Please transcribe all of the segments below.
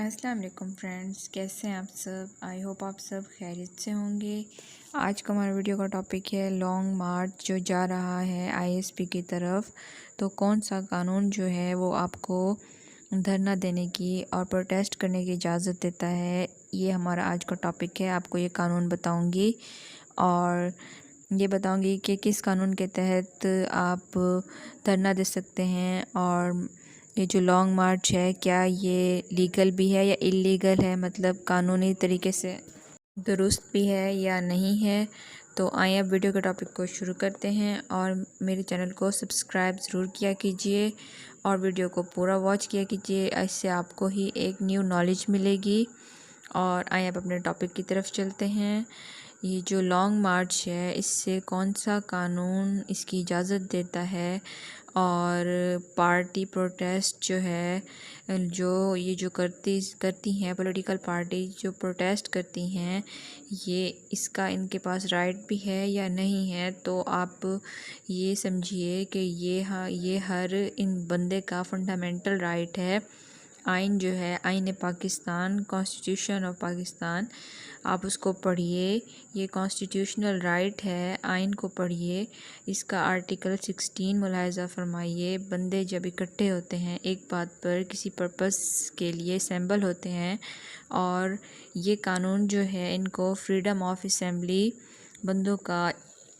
السلام علیکم فرینڈز، کیسے ہیں آپ سب؟ آئی ہوپ آپ سب خیریت سے ہوں گے۔ آج کا ہمارا ویڈیو کا ٹاپک ہے لانگ مارچ جو جا رہا ہے آئی ایس پی کی طرف، تو کون سا قانون جو ہے وہ آپ کو دھرنا دینے کی اور پروٹیسٹ کرنے کی اجازت دیتا ہے، یہ ہمارا آج کا ٹاپک ہے۔ آپ کو یہ قانون بتاؤں گی اور یہ بتاؤں گی کہ کس قانون کے تحت آپ دھرنا دے سکتے ہیں، اور یہ جو لانگ مارچ ہے کیا یہ لیگل بھی ہے یا اللیگل ہے، مطلب قانونی طریقے سے درست بھی ہے یا نہیں ہے۔ تو آئیں اب ویڈیو کے ٹاپک کو شروع کرتے ہیں، اور میرے چینل کو سبسکرائب ضرور کیا کیجئے اور ویڈیو کو پورا واچ کیا کیجئے، اس سے آپ کو ہی ایک نیو نالج ملے گی۔ اور آئیں اب اپنے ٹاپک کی طرف چلتے ہیں۔ یہ جو لانگ مارچ ہے اس سے کون سا قانون اس کی اجازت دیتا ہے، اور پارٹی پروٹیسٹ جو ہے جو کرتی ہیں پولیٹیکل پارٹی جو پروٹیسٹ کرتی ہیں، یہ اس کا ان کے پاس رائٹ بھی ہے یا نہیں ہے۔ تو آپ یہ سمجھیے کہ یہ ہر ان بندے کا فنڈامنٹل رائٹ ہے۔ آئین جو ہے، آئین پاکستان، کانسٹیٹیوشن آف پاکستان، آپ اس کو پڑھیے، یہ کانسٹیٹیوشنل رائٹ ہے، آئین کو پڑھیے، اس کا آرٹیکل 16 ملاحظہ فرمائیے۔ بندے جب اکٹھے ہوتے ہیں ایک بات پر کسی پرپس کے لیے اسمبل ہوتے ہیں، اور یہ قانون جو ہے ان کو فریڈم آف اسمبلی، بندوں کا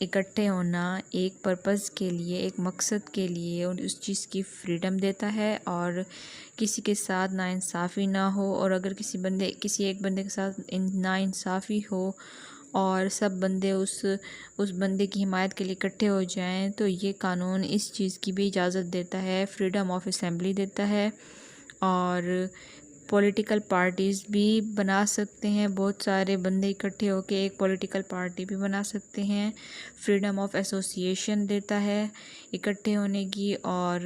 اکٹھے ہونا ایک پرپس کے لیے، ایک مقصد کے لیے، اس چیز کی فریڈم دیتا ہے، اور کسی کے ساتھ ناانصافی نہ ہو، اور اگر کسی ایک بندے کے ساتھ ناانصافی ہو اور سب بندے اس بندے کی حمایت کے لیے اکٹھے ہو جائیں، تو یہ قانون اس چیز کی بھی اجازت دیتا ہے، فریڈم آف اسمبلی دیتا ہے۔ اور پولیٹیکل پارٹیز بھی بنا سکتے ہیں، بہت سارے بندے اکٹھے ہو کے ایک پولیٹیکل پارٹی بھی بنا سکتے ہیں۔ فریڈم آف ایسوسیشن دیتا ہے اکٹھے ہونے کی، اور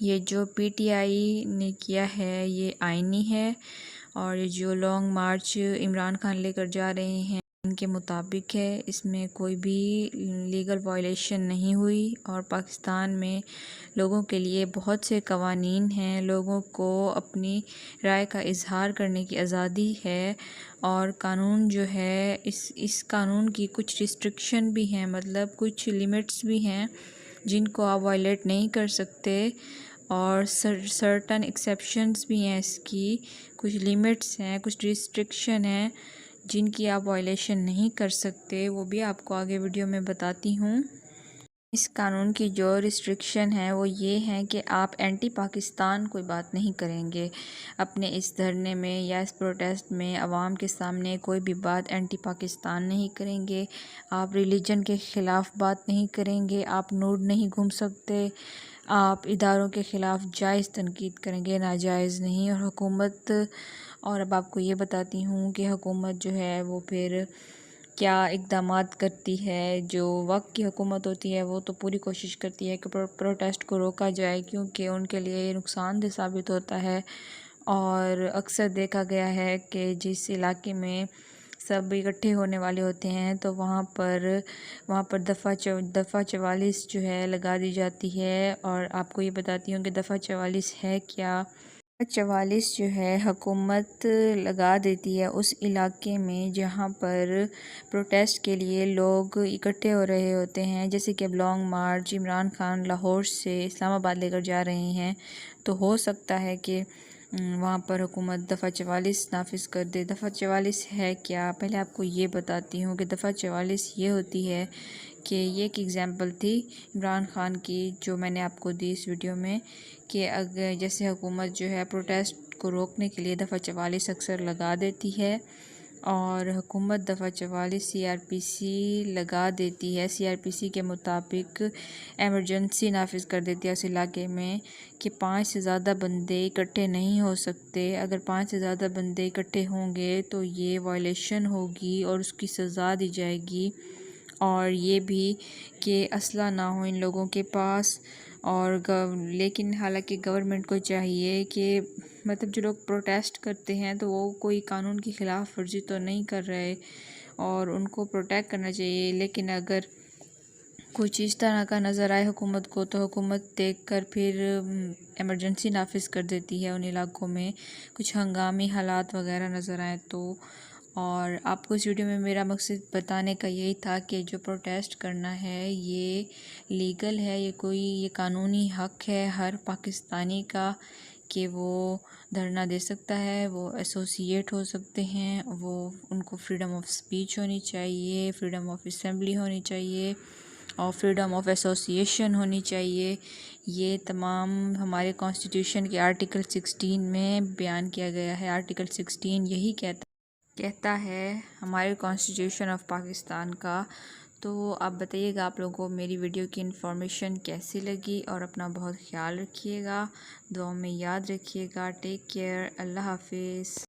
یہ جو پی ٹی آئی نے کیا ہے یہ آئینی ہے، اور یہ جو لانگ مارچ عمران خان لے کر جا رہے ہیں ان کے مطابق ہے، اس میں کوئی بھی لیگل وائلیشن نہیں ہوئی، اور پاکستان میں لوگوں کے لیے بہت سے قوانین ہیں، لوگوں کو اپنی رائے کا اظہار کرنے کی آزادی ہے، اور قانون جو ہے اس قانون کی کچھ ریسٹرکشن بھی ہیں، مطلب کچھ لیمٹس بھی ہیں جن کو آپ وائلیٹ نہیں کر سکتے، اور سرٹن ایکسیپشنز بھی ہیں، اس کی کچھ لیمٹس ہیں، کچھ ریسٹرکشن ہیں جن کی آپ وائلیشن نہیں کر سکتے، وہ بھی آپ کو آگے ویڈیو میں بتاتی ہوں۔ اس قانون کی جو ریسٹرکشن ہے وہ یہ ہے کہ آپ اینٹی پاکستان کوئی بات نہیں کریں گے اپنے اس دھرنے میں یا اس پروٹیسٹ میں، عوام کے سامنے کوئی بھی بات اینٹی پاکستان نہیں کریں گے، آپ ریلیجن کے خلاف بات نہیں کریں گے، آپ نوڈ نہیں گھوم سکتے، آپ اداروں کے خلاف جائز تنقید کریں گے، ناجائز نہیں۔ اور اب آپ کو یہ بتاتی ہوں کہ حکومت جو ہے وہ پھر کیا اقدامات کرتی ہے۔ جو وقت کی حکومت ہوتی ہے وہ تو پوری کوشش کرتی ہے کہ پروٹیسٹ کو روکا جائے، کیونکہ ان کے لیے یہ نقصان دہ ثابت ہوتا ہے، اور اکثر دیکھا گیا ہے کہ جس علاقے میں سب اکٹھے ہونے والے ہوتے ہیں تو وہاں پر دفعہ 44 جو ہے لگا دی جاتی ہے، اور آپ کو یہ بتاتی ہوں کہ دفعہ 44 ہے کیا۔ 44 جو ہے حکومت لگا دیتی ہے اس علاقے میں جہاں پر پروٹیسٹ کے لیے لوگ اکٹھے ہو رہے ہوتے ہیں، جیسے کہ اب لانگ مارچ عمران خان لاہور سے اسلام آباد لے کر جا رہے ہیں، تو ہو سکتا ہے کہ وہاں پر حکومت دفعہ 44 نافذ کر دے۔ دفعہ 44 ہے کیا، پہلے آپ کو یہ بتاتی ہوں کہ دفعہ 44 یہ ہوتی ہے کہ یہ ایک ایگزامپل تھی عمران خان کی جو میں نے آپ کو دی اس ویڈیو میں، کہ اگر جیسے حکومت جو ہے پروٹیسٹ کو روکنے کے لیے دفعہ 44 اکثر لگا دیتی ہے، اور حکومت دفعہ 44 سی آر پی سی لگا دیتی ہے، سی آر پی سی کے مطابق ایمرجنسی نافذ کر دیتی ہے اس علاقے میں کہ 5 سے زیادہ بندے اکٹھے نہیں ہو سکتے، اگر 5 سے زیادہ بندے اکٹھے ہوں گے تو یہ وائلیشن ہوگی اور اس کی سزا دی جائے گی، اور یہ بھی کہ اسلحہ نہ ہو ان لوگوں کے پاس، اور لیکن حالانکہ گورنمنٹ کو چاہیے کہ مطلب جو لوگ پروٹیسٹ کرتے ہیں تو وہ کوئی قانون کی خلاف ورزی تو نہیں کر رہے، اور ان کو پروٹیکٹ کرنا چاہیے، لیکن اگر کچھ اس طرح کا نظر آئے حکومت کو تو حکومت دیکھ کر پھر ایمرجنسی نافذ کر دیتی ہے ان علاقوں میں، کچھ ہنگامی حالات وغیرہ نظر آئیں تو۔ اور آپ کو اس ویڈیو میں میرا مقصد بتانے کا یہی تھا کہ جو پروٹیسٹ کرنا ہے یہ لیگل ہے، یہ قانونی حق ہے ہر پاکستانی کا کہ وہ دھرنا دے سکتا ہے، وہ ایسوسیٹ ہو سکتے ہیں، ان کو فریڈم آف اسپیچ ہونی چاہیے، فریڈم آف اسمبلی ہونی چاہیے اور فریڈم آف ایسوسیشن ہونی چاہیے۔ یہ تمام ہمارے کانسٹیٹیوشن کے آرٹیکل 16 میں بیان کیا گیا ہے۔ آرٹیکل 16 یہی کہتا ہے ہمارے کانسٹیٹیوشن آف پاکستان کا۔ تو آپ بتائیے گا آپ لوگوں کو میری ویڈیو کی انفارمیشن کیسی لگی، اور اپنا بہت خیال رکھیے گا، دعاؤں میں یاد رکھیے گا۔ ٹیک کیئر، اللہ حافظ۔